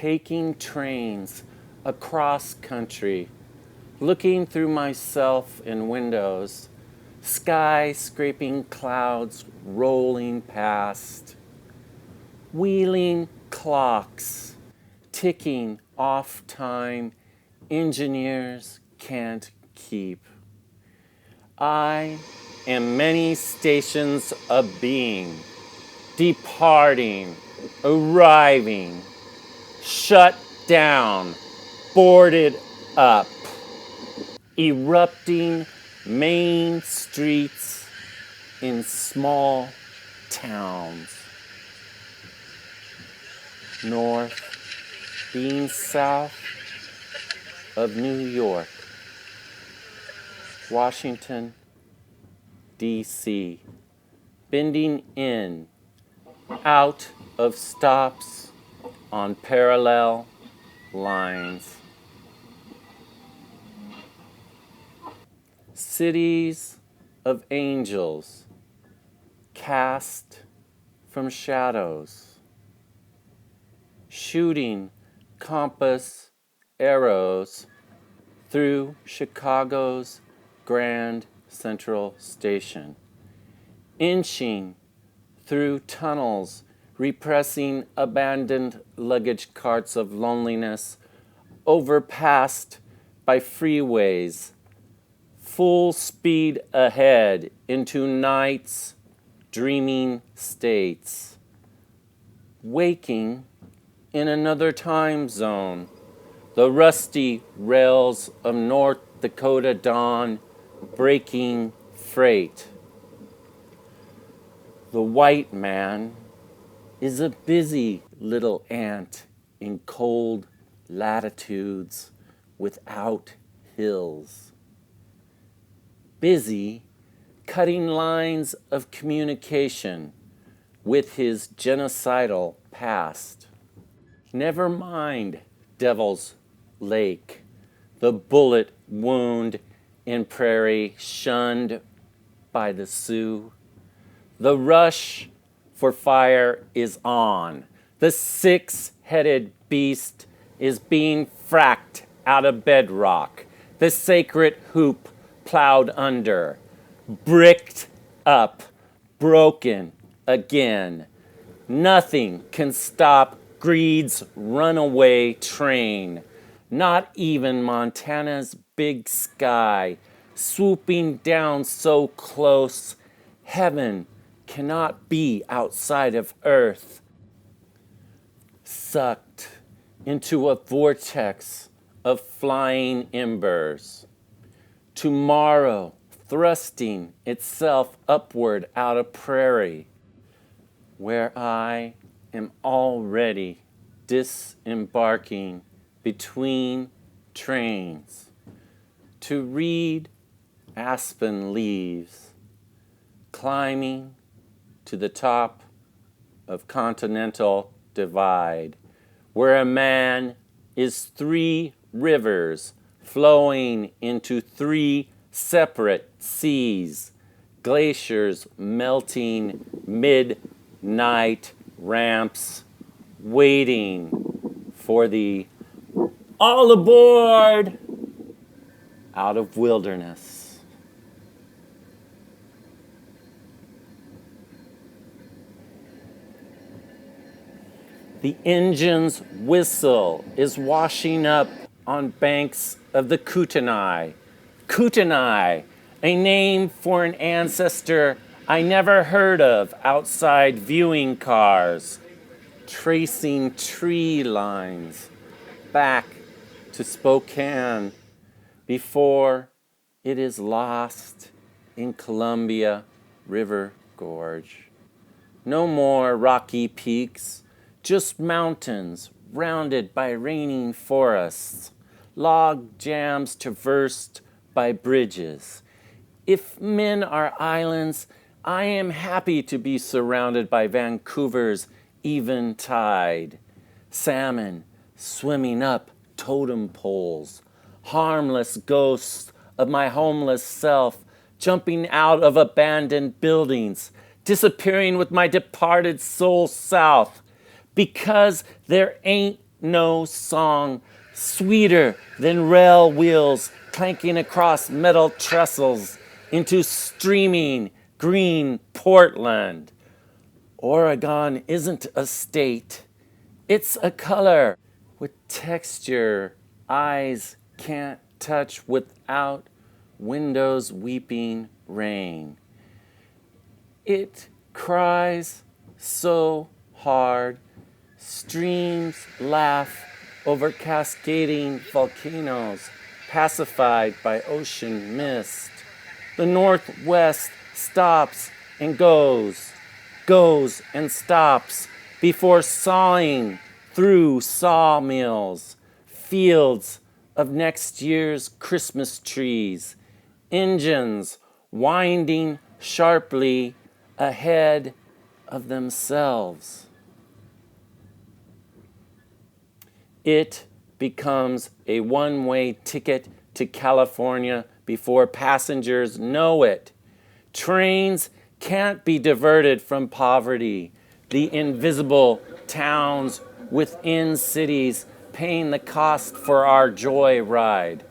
taking trains across country, looking through myself in windows, sky-scraping clouds rolling past, wheeling clocks, ticking off time engineers can't keep. I am many stations of being, departing, arriving, shut down, boarded up, erupting main streets in small towns. North being south of New York, Washington, D.C., bending in, out of stops on parallel lines. Cities of angels cast from shadows, shooting compass arrows through Chicago's Grand Central Station, inching through tunnels, repressing abandoned luggage carts of loneliness, overpassed by freeways, full speed ahead into night's dreaming states, waking in another time zone, the rusty rails of North Dakota dawn breaking freight. The white man is a busy little ant in cold latitudes without hills. Busy cutting lines of communication with his genocidal past. Never mind Devil's Lake, the bullet wound in prairie shunned by the Sioux. The rush for fire is on. The six-headed beast is being fracked out of bedrock. The sacred hoop plowed under, bricked up, broken again. Nothing can stop greed's runaway train. Not even Montana's big sky, swooping down so close, heaven cannot be outside of earth. Sucked into a vortex of flying embers. Tomorrow thrusting itself upward out of prairie, where I am already disembarking between trains to read aspen leaves, climbing to the top of Continental Divide, where a man is 3 rivers flowing into 3 separate seas, glaciers melting midnight ramps, waiting for the all aboard out of wilderness. The engine's whistle is washing up on banks of the Kootenai. Kootenai, a name for an ancestor I never heard of outside viewing cars, tracing tree lines back to Spokane before it is lost in Columbia River Gorge. No more rocky peaks, just mountains rounded by raining forests, log jams traversed by bridges. If men are islands, I am happy to be surrounded by Vancouver's even tide. Salmon swimming up totem poles, harmless ghosts of my homeless self jumping out of abandoned buildings, disappearing with my departed soul south, because there ain't no song sweeter than rail wheels clanking across metal trestles into streaming green Portland. Oregon isn't a state, it's a color with texture eyes can't touch without windows weeping rain. It cries so hard, streams laugh over cascading volcanoes, pacified by ocean mist. The Northwest stops and goes and stops before sawing through sawmills, fields of next year's Christmas trees, engines winding sharply ahead of themselves. It becomes a one-way ticket to California before passengers know it. Trains can't be diverted from poverty. The invisible towns within cities paying the cost for our joy ride.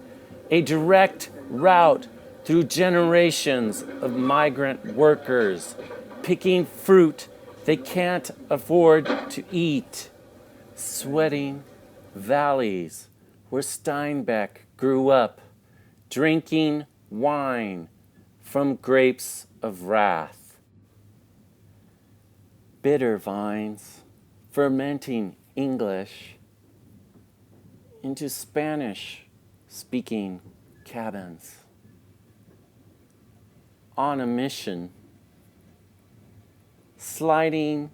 A direct route through generations of migrant workers picking fruit they can't afford to eat, sweating valleys where Steinbeck grew up, drinking wine from grapes of wrath. Bitter vines fermenting English into Spanish-speaking cabins. On a mission, sliding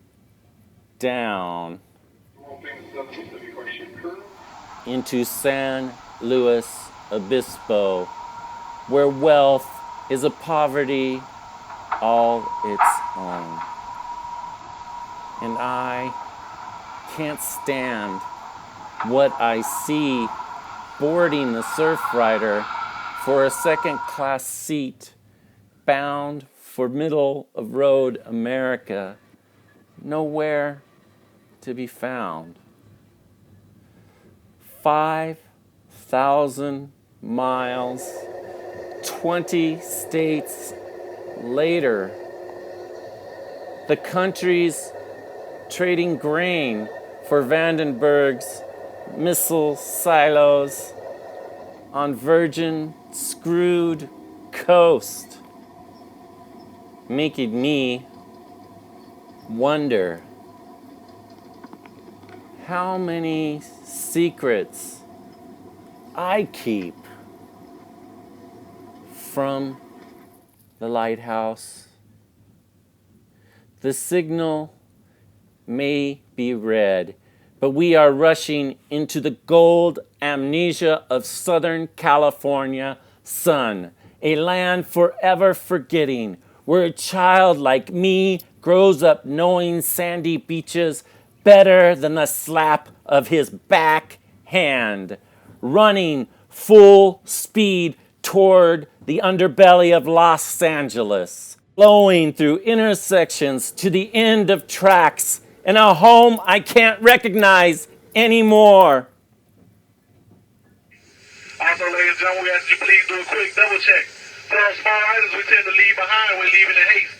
down into San Luis Obispo, where wealth is a poverty all its own. And I can't stand what I see boarding the Surfrider for a second-class seat bound for middle-of-road America, nowhere to be found. 5,000 miles, 20 states later, the country's trading grain for Vandenberg's missile silos on virgin screwed coast, making me wonder how many secrets I keep from the lighthouse. The signal may be red, but we are rushing into the gold amnesia of Southern California sun, a land forever forgetting, where a child like me grows up knowing sandy beaches better than the slap of his backhand, running full speed toward the underbelly of Los Angeles, flowing through intersections to the end of tracks in a home I can't recognize anymore. Also, ladies and gentlemen, we ask you please do a quick double check. For those small items we tend to leave behind, we're leaving in haste.